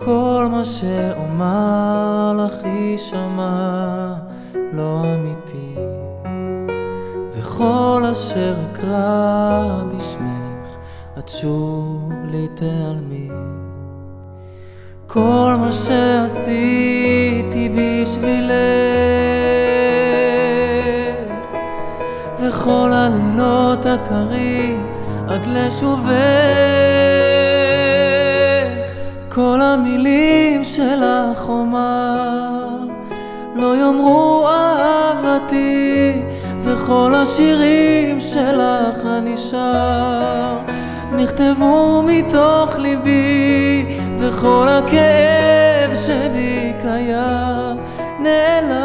כל מה שאומר לך יישמע לא אמיתי, וכל אשר אקרא בשמך את שוב לי תעלמי. כל מה שעשיתי בשבילך וכל הלילות הקרים עד לשובך, כל המילים שלך אומר לא יאמרו אהבתי, וכל השירים שלך אני שר נכתבו מתוך ליבי, וכל הכאב שבי קיים נעלם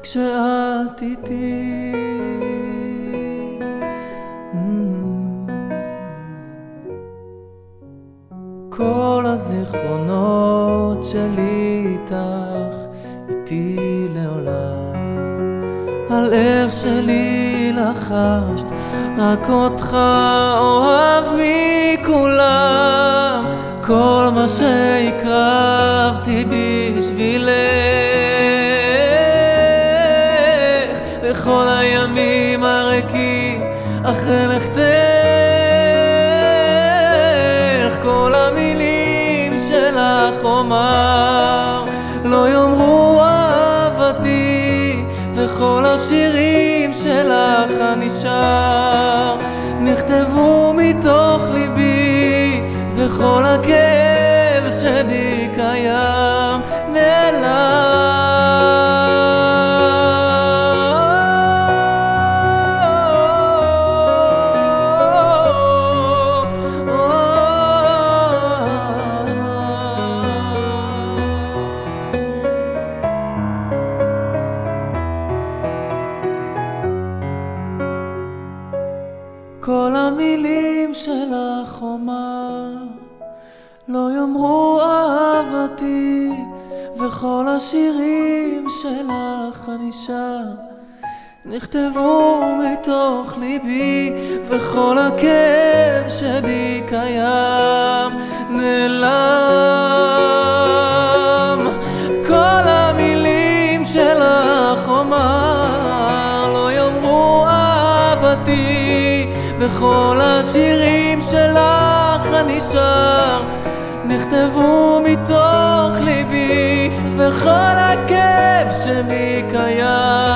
כשאת איתי. כל הזיכרונות שלי איתך איתי לעולם, על איך שלי לחשת רק אותך אוהב מכולם. כל מה שהקרבתי בשבילך וכל הימים הריקים אחרי לכתך, כל המילים שלך אומר לא יאמרו אהבתי, וכל השירים שלך אני שר נכתבו מתוך ליבי, וכל הכאב שבי קיים נעלם. כל המילים שלך אומר לא יאמרו אהבתי, וכל השירים שלך אני שר נכתבו מתוך ליבי, וכל הכאב שבי קיים נעלם. כל המילים שלך אומר לא יאמרו אהבתי, וכל השירים שלך אני שר נכתבו מתוך ליבי, וכל הכאב שבי קיים